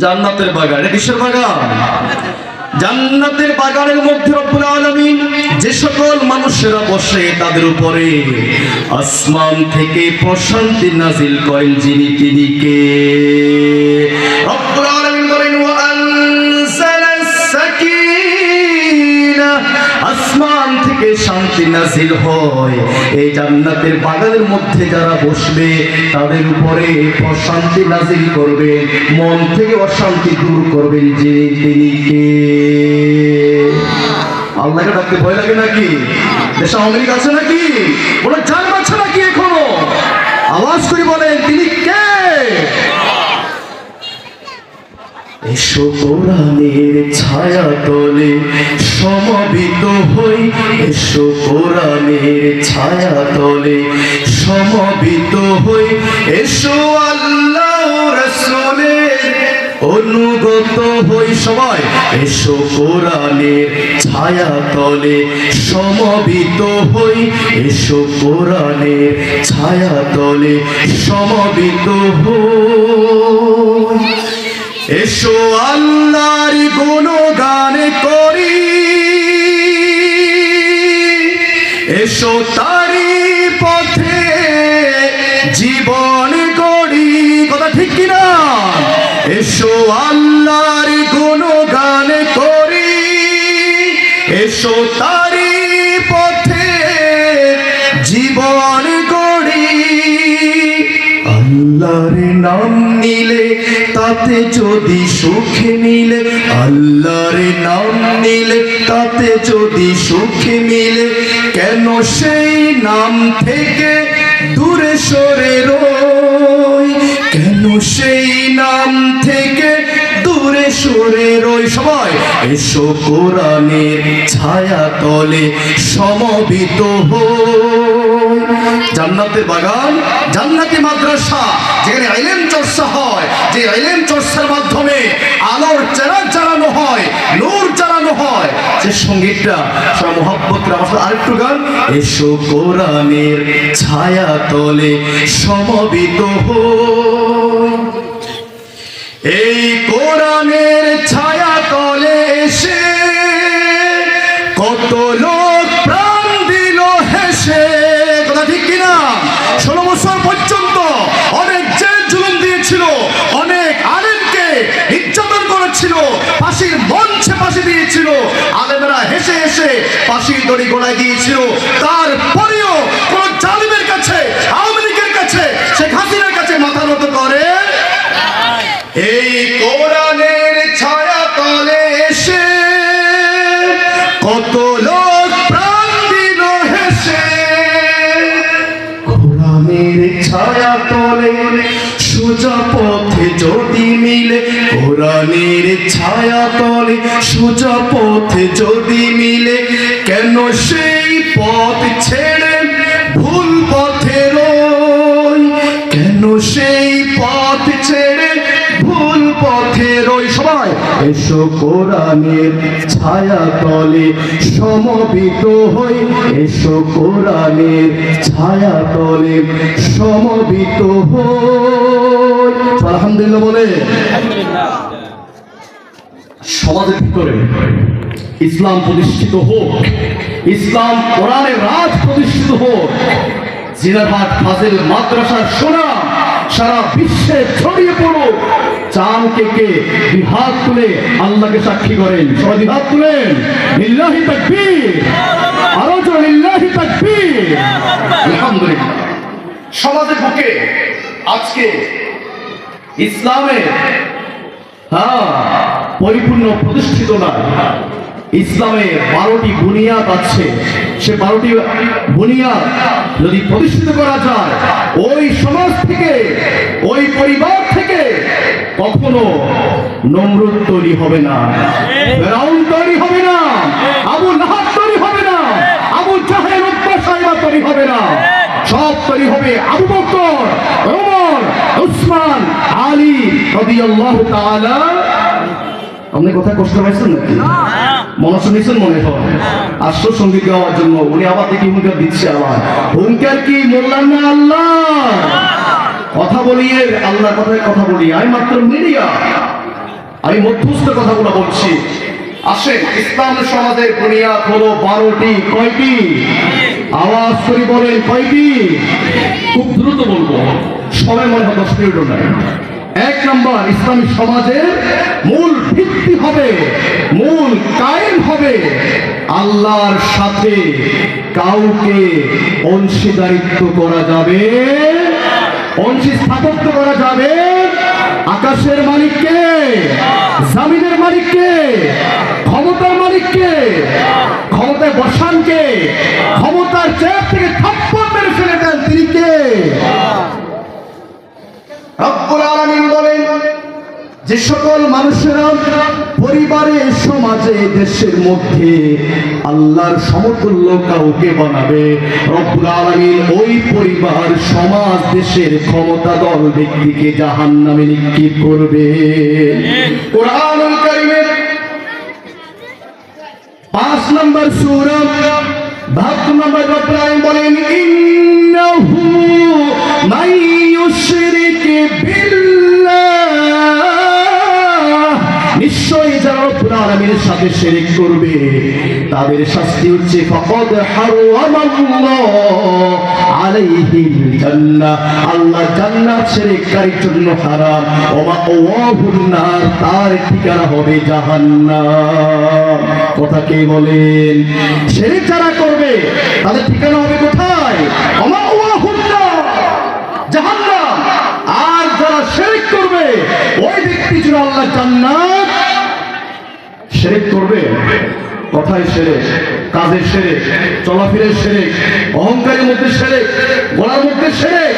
জান্নাতের বাগান। কিসের বাগান? জান্নাতের বাগানের মধ্যে রব্বুল আলামিন যে সকল মানুষেরা বসে তাদের উপরে আসমান থেকে প্রশান্তি নাজিল করেন যিনি, তিনি কে? রব্বুল আলামিন বলেন ওয়া আনজালাস সাকিনাহ, আসমান থেকে শান্তি নাজিল হয়। এই জান্নাতের বাগানের মধ্যে যারা বসবে তাদের উপরে প্রশান্তি নাজিল করবেন, মন থেকে অশান্তি দূর করবেন যিনি, তিনি কে? আল্লাহকে ডাকতে ভয় লাগে নাকি? দেশে আমেরিকা আছে নাকি? ওরা জান আছে নাকি? এখনো আওয়াজ করে বলেন তিনি কে? এসো কোরআনের ছায়া তলে সমবেত হই, এসো কোরআনের ছায়া তলে সমবেত হই, এসো আল্লাহ রাসূলের অনুগত হই। সবাই এসো কোরআনের ছায়া তলে সমবেত হই, এসো কোরআনের ছায়া তলে সমবেত হই, এসো আল্লাহর গুণগান করি, এসো তারি পথে জীবন গড়ি। কথা ঠিক কিনা? এসো আল্লাহর গুণগান করি, এসো তারি পথে জীবন গড়ি। আল্লাহর নাম নিলে তাতে যদি সুখে মিলে, আল্লাহর নাম নিলে তাতে যদি সুখে মিলে, কেন সেই নাম থেকে দূরে সরে রই, কেন সেই নাম থেকে দূরে সরে রই। সবাই এসো কোরআনের ছায়া তলে সমবেত হই। জান্নাতের বাগান, জান্নাতি মাদ্রাসা, যেখানে ইলম চর্চা হয়, যে ইলম চর্চার মাধ্যমে আলোর চেরাগ জ্বালানো হয়, নূর জ্বালানো হয়, যে সঙ্গীতটা সব মহব্বতের আমার আরেকটু গান। এসো কোরআনের ছায়া তলে সমবেত হই, এই কোরআনের ছায়া তলে এসে কত লোক প্রাণ দিল হেসে। কথা ঠিক কিনা? 16 বছর পর্যন্ত অনেক জেল জুলুম দিয়েছিল, অনেক আলেমকে নির্যাতন করেছিল, ফাঁসির মঞ্চে ফাঁসি দিয়েছিল, আলেমেরা হেসে হেসে ফাঁসির দড়ি গলায় দিয়েছিল। তারপরেও কোন জালিমের কাছে, আওয়ামী লীগের কাছে, শেখ হাসিনার কাছে মাথা নত করে এই কোরআনের ছায়া তলে এসে কত লোক প্রাণ দিল হেসে। কোরআনের ছায়া তলে সোজা পথে যদি মিলে, কোরআনের ছায়া তলে সোজা পথে যদি মিলে, কেন সেই পথ ছেড়ে ভুল পথে রই, কেন সেই পথ ছেড়ে ভুল পথে রই। সবাই এসো কোরআনের ছায়া তলে সমবেত হই, এসো কোরআনের ছায়া তলে সমবেত হই। আলহামদুলিল্লাহ বলে। সমাজের ভিতরে ইসলাম প্রতিষ্ঠিত হোক, ইসলাম কোরআনের রাজ প্রতিষ্ঠিত হোক, জিনারহাট ফাজিল মাদ্রাসার সুনাম সারা বিশ্বে ছড়িয়ে পড়ুক। চান কে কে দুই হাত তুলে আল্লাহকে সাক্ষী করেন? সবাই দুই হাত তুলেন। লিল্লাহি তাকবীর, আরো জোরে লিল্লাহি তাকবীর। আলহামদুলিল্লাহ। সমাজের বুকে আজকে ইসলামের পরিপূর্ণ প্রতিষ্ঠিত নয়। ইসলামে 12টি বুনিয়াদ আছে, সে 12টি বুনিয়াদ যদি প্রতিষ্ঠিত করা যায়, ওই সমাজ থেকে, ওই পরিবার থেকে কখনো নমরুদ তৈরি হবে না, ফেরাউন তৈরি হবে না, আবু লাহাব তৈরি হবে না, আবু জাহেল উতবা সাইবা তৈরি হবে না। সব তৈরি হবে আবু বকর, ওমর, উসমান, আলী রাদিয়াল্লাহু তাআলা। আপনি কথা কষ্ট পাইছেন নাকি? মনে শুনেছেন মনে হয়? আসল সঙ্গীত গাওয়ার জন্য উনি আবার দেখি হুঙ্কার দিচ্ছে। আবার হুঙ্কার কি মোল্লার না আল্লাহ? কথা বলিয়ে আল্লাহ কথায় কথা বলি, আমি মাত্র মিডিয়া। আমি মধ্যস্থ কথাগুলো বলছি। আসেন, ইসলাম সমাজের বুনিয়াদ হলো 12টি। কয়টি? আওয়াজ করে বলেন কয়টি? খুব দ্রুত বলবো, সময় মনে হয় 10 মিনিটও নাই। 1 নম্বর, ইসলামী সমাজের মূল ভিত্তি হবে, মূল কায়েম হবে, আল্লাহর সাথে কাউকে অংশীদারিত্ব করা যাবে, অংশী স্থাপত্য করা যাবে। আকাশের মালিককে, জমিনের মালিককে, ক্ষমতার মালিককে, ক্ষমতায় বসানকে, ক্ষমতার চেয়ার থেকে থাপ্পড় মেরে ফেলে দেন তিনি কে? রব্বুল আলামিন বলেন, যে সকল মানুষেরা পরিবারে, সমাজে, দেশের মধ্যে আল্লাহর সমতুল্য কাউকে বানাবে, রব্বুল আলামিন ওই পরিবার, সমাজ, দেশের ক্ষমতাধর ব্যক্তিকে জাহান্নামে নিক্ষেপ করবে। কোরআনুল কারীমের 5 নম্বর সূরা 72 নম্বর রব্বুল আলামিন বলেন, ইন্নাহু মান ইউশরিক বিল্লাহ, নিশ্চয়ই যারা রব্বুল আলামিনের সাথে শিরক করবে তাদের শাস্তি হচ্ছে ফাকাদ হারামাল্লাহু আলাইহিল জান্নাহ, আল্লাহ জান্নাত শিরককারীর জন্য হারাম। ওয়া মাওয়াহুন নার, তার ঠিকানা হবে জাহান্নাম। কথা কে বলেন? শিরক যারা করবে তাদের ঠিকানা হবে কোথায়? ওয়া মাওয়াহুন নার, জাহান্নাম। আর যারা শিরক করবে ওই ব্যক্তির জন্য আল্লাহ জান্নাত। শিরক করবে, কথায় শিরক, কাজের শিরক, চলাফেরার শিরক, অহংকারের মধ্যে শিরক, গলার মধ্যে শিরক,